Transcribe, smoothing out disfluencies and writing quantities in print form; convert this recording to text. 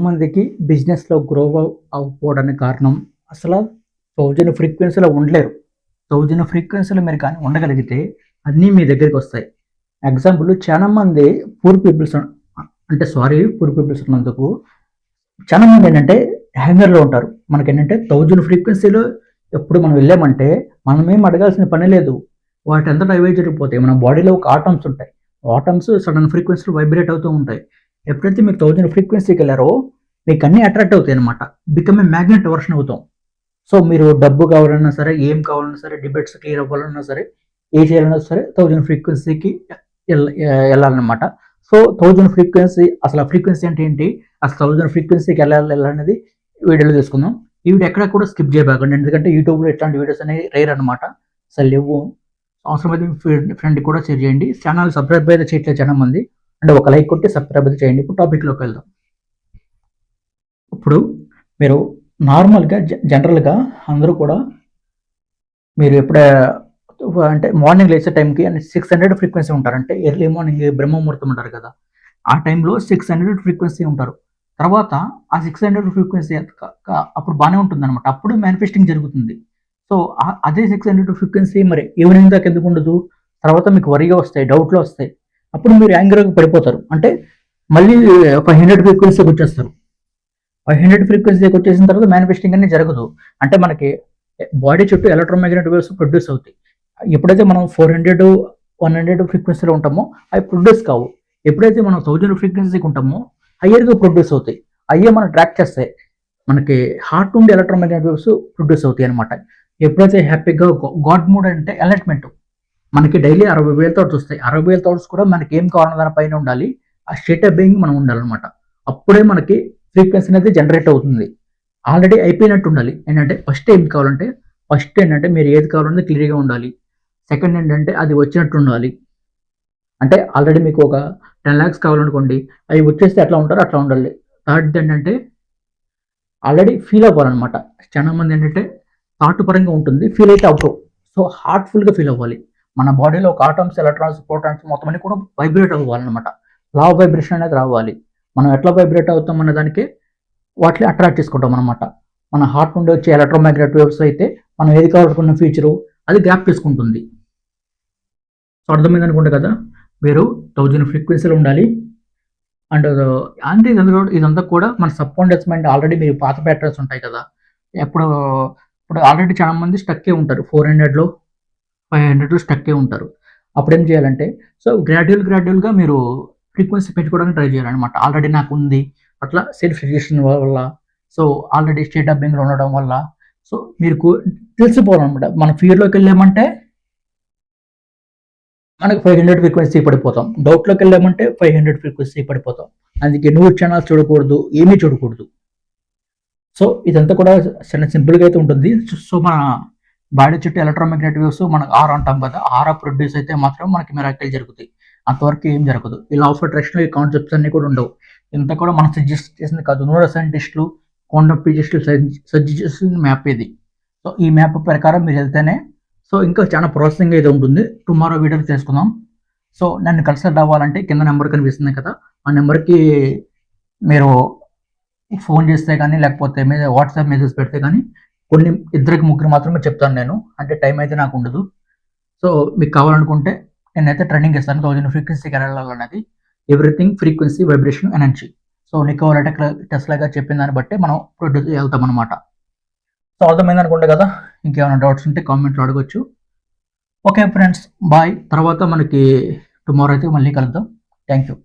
మందికి బిజినెస్‌లో గ్రో అవ్వకపోవడానికి కారణం అసల 1000 ఫ్రీక్వెన్సీలో ఉండలేరు. 1000 ఫ్రీక్వెన్సీలో మీరు కానీ ఉండగలిగితే అన్నీ మీ దగ్గరికొస్తాయి. ఎగ్జాంపుల్ చాలా మంది పూర్ పీపుల్స్ పూర్ పీపుల్స్ ఉన్నందుకు చాలా మంది ఏంటంటే హ్యాంగర్‌లో ఉంటారు. మనకేంటంటే 1000 ఫ్రీక్వెన్సీలో ఎప్పుడు మనం వెళ్ళామంటే మనమేం అడగాల్సిన పని లేదు. వాటంతట అవే జరిగిపోతాయి. మన బాడీలో ఒక ఆటమ్స్ ఉంటాయి. ఆటమ్స్ సడన్ ఫ్రీక్వెన్సీలో వైబ్రేట్ అవుతూ ఉంటాయి. ఎప్పుడైతే మీరు 1000 ఫ్రీక్వెన్సీకెళ్లారో మీకు అన్నీ అట్రాక్ట్ అవుతాయన్నమాట. బికమ్ ఏ మ్యాగ్నెట్ వర్షన్ అవుతాం. సో మీరు డబ్బు కావాలన్నా సరే, ఏం కావాలన్నా సరే, డిబేట్స్ క్లియర్ అవ్వాలన్నా సరే, ఏ చేయాలన్నా సరే 1000 ఫ్రీక్వెన్సీకి ఎళ్ళాలన్నమాట. సో 1000 ఫ్రీక్వెన్సీ అసలు ఆ ఫ్రీక్వెన్సీ అంటే ఏంటి? అసలు 1000 ఫ్రీక్వెన్సీకి ఎళ్ళాలనేది వీడియోలో తెలుసుకుందాం. ఈ వీడియో ఎక్కడ కూడా స్కిప్ చేయబాకండి. ఎందుకంటే యూట్యూబ్‌లో ఇట్లాంటి వీడియోస్ అనేవి రేర్ అనమాట. అసలు లేవు. అవసరమైతే మీ ఫ్రెండ్‌కి కూడా షేర్ చేయండి. ఛానల్ సబ్స్క్రైబ్ అయితే చేయట్లేదు చాలా మంది. అంటే ఒక లైక్ కొట్టి సబ్స్క్రైబ్ అయితే చేయండి. ఇప్పుడు టాపిక్‌లోకి వెళ్దాం. ఇప్పుడు మీరు నార్మల్‌గా జనరల్‌గా అందరూ కూడా మీరు అంటే మార్నింగ్ లేచే టైంకి 600 ఫ్రీక్వెన్సీ ఉంటారు. అంటే ఎర్లీ మార్నింగ్ బ్రహ్మ ముహూర్తం అంటారు కదా! ఆ టైంలో 600 ఫ్రీక్వెన్సీ ఉంటారు. తర్వాత ఆ 600 ఫ్రీక్వెన్సీ అప్పుడు బానే ఉంటుందన్నమాట. అప్పుడు మేనిఫెస్టింగ్ జరుగుతుంది. సో, అదే 600 ఫ్రీక్వెన్సీ మరి ఈవినింగ్ దాకా ఎందుకు ఉండదు? తర్వాత మీకు వరీగా వస్తాయి, డౌట్‌లు వస్తాయి. అప్పుడు మీరు యాంగ్రీగా పడిపోతారు. అంటే మళ్ళీ 500 ఫ్రీక్వెన్సీకొచ్చేస్తారు. 500 ఫ్రీక్వెన్సీకి వచ్చేసిన తర్వాత మేనిఫెస్టింగ్ అనేది జరగదు. అంటే మనకి బాడీ చుట్టూ ఎలక్ట్రోమాగ్నెటిక్ వేవ్స్ ప్రొడ్యూస్ అవుతాయి. ఎప్పుడైతే మనం 400, 100 ఫ్రీక్వెన్సీలో ఉంటామో అవి ప్రొడ్యూస్ కావు. ఎప్పుడైతే మనం 1000 ఫ్రీక్వెన్సీకి ఉంటామో హయ్యర్‌గా ప్రొడ్యూస్ అవుతాయి. అయ్యే మనం ట్రాక్ చేస్తాయి. మనకి హార్ట్ నుండి ఎలక్ట్రోమాగ్నెటిక్ వేవ్స్ ప్రొడ్యూస్ అవుతాయి అనమాట. ఎప్పుడైతే హ్యాపీగా గాడ్ మూడ్ అంటే అలర్ట్‌మెంట్ మనకి డైలీ 60,000 థాట్స్ వస్తాయి. 60,000 థాట్స్ కూడా మనకి ఏం కావాలన్న దాని పైన ఉండాలి. ఆ స్టేట్ ఆఫ్ బీయింగ్ మనం ఉండాలన్నమాట. అప్పుడే మనకి ఫ్రీక్వెన్సీ అనేది జనరేట్ అవుతుంది. ఆల్రెడీ అయిపోయినట్టు ఉండాలి. ఏంటంటే ఫస్ట్ ఏంటంటే మీరు ఏది కావాలన్నది క్లియర్‌గా ఉండాలి. సెకండ్ ఏంటంటే అది వచ్చినట్టు ఉండాలి. అంటే ఆల్రెడీ మీకు ఒక 10,00,000 కావాలనుకోండి. అవి వచ్చేస్తే ఎట్లా ఉంటారో అట్లా ఉండాలి. థర్డ్ ఏంటంటే ఆల్రెడీ ఫీల్ అవ్వాలన్నమాట. చాలా మంది ఏంటంటే థాట్ పరంగా ఉంటుంది. ఫీల్ అయితే అవ్వరు. సో హార్ట్‌ఫుల్‌గా ఫీల్ అవ్వాలి. మన బాడీలో ఒక ఆటమ్స్, ఎలక్ట్రాన్స్, ప్రోటాన్స్ మొత్తం అన్ని కూడా వైబ్రేట్ అవ్వాలన్నమాట. లా ఆఫ్ వైబ్రేషన్ అనేది రావాలి. మనం ఎట్లా వైబ్రేట్ అవుతాం అనే దానికి వాటిని అట్రాక్ట్ చేసుకుంటాం అనమాట. మన హార్ట్ నుండి వచ్చే ఎలక్ట్రోమాగ్నెటిక్ వేవ్స్ అయితే మనం ఏది కావాలనుకున్న ఫ్యూచరు అది గ్రాప్ చేసుకుంటుంది. సో అర్థమైంది అనుకుంటా కదా! మీరు 1000 ఫ్రీక్వెన్సీలో ఉండాలి. అండ్ అంటే ఇదంతా కూడా మన సబ్‌కాన్షియస్ మైండ్ ఆల్రెడీ మీరు పాత ప్యాటర్న్స్ ఉంటాయి కదా! ఎప్పుడు ఇప్పుడు ఆల్రెడీ చాలా మంది స్టక్కే ఉంటారు. 400లో, 500లో స్టక్కే ఉంటారు. అప్పుడేం చేయాలంటే సో గ్రాడ్యుయల్‌గా మీరు ఫ్రీక్వెన్సీ పెంచుకోవడానికి ట్రై చేయాలనమాట. ఆల్రెడీ నాకుంది. అట్లా సెల్ఫ్ సజెషన్ వల్ల సో ఆల్రెడీ స్టేట్ ఆఫ్ బీయింగ్‌లో ఉండడం వల్ల సో మీకు తెలిసిపోవాలనమాట. మనం ఫియర్‌లోకెళ్ళామంటే మనకు 500 ఫ్రీక్వెన్సీ పడిపోతాం. డౌట్‌లోకెళ్ళామంటే 500 ఫ్రీక్వెన్సీ పడిపోతాం. అందుకే న్యూస్ ఛానెల్స్ చూడకూడదు. ఏమీ చూడకూడదు. సో ఇదంతా కూడా చాలా సింపుల్‌గా అయితే ఉంటుంది. సో మన బాడీ చుట్టూ ఎలక్ట్రోమాగ్నెటిక్ వేవ్స్ మనం ఆరా అంటాం కదా! ఆరా ప్రొడ్యూస్ అయితే మాత్రం మనకి మిరాకిల్ జరుగుతాయి. అంతవరకు ఏం జరగదు. ఈ లా ఆఫ్ అట్రాక్షన్‌లో ఈ కాన్సెప్ట్స్ అన్నీ కూడా ఉండవు. ఇంతా కూడా మనం సజెస్ట్ చేసింది కాదు. న్యూరో సైంటిస్టులు, క్వాంటమ్ ఫిజిసిస్టులు సజెస్ట్ చేసిన మ్యాప్ ఇది. సో ఈ మ్యాప్ ప్రకారం మీరు వెళ్తేనే సో ఇంకా చాలా ప్రాసెసింగ్ అయితే ఉంటుంది. టుమారో వీడియోలో తెలుసుకుందాం. సో నన్ను కన్సల్ట్ అవ్వాలంటే కింద నెంబర్ కనిపిస్తుంది కదా! ఆ నెంబర్‌కి మీరు ఫోన్ చేస్తే గానీ, లేకపోతే వాట్సాప్ మెసేజ్ పెడితే గానీ, ఇద్దరికి ముగ్గురు మాత్రమే చెప్తాను నేను. అంటే టైం అయితే నాకుండదు. సో మీకు కావాలనుకుంటే నేనైతే ట్రైనింగ్ ఇస్తాను. 1000 ఫ్రీక్వెన్సీకి వెళ్ళాలన్నది. Everything frequency, vibration, energy. So Nikola Tesla గారు చెప్పిన దాన్ని బట్టే మనం వెళ్తామనమాట. సో అర్థమైందనుకుంటా కదా! ఇంకేమైనా డౌట్స్ ఉంటే కామెంట్‌లో అడగొచ్చు. Okay friends, bye. తర్వాత మనకి టుమారో అయితే మళ్ళీ కలుద్దాం. Thank you.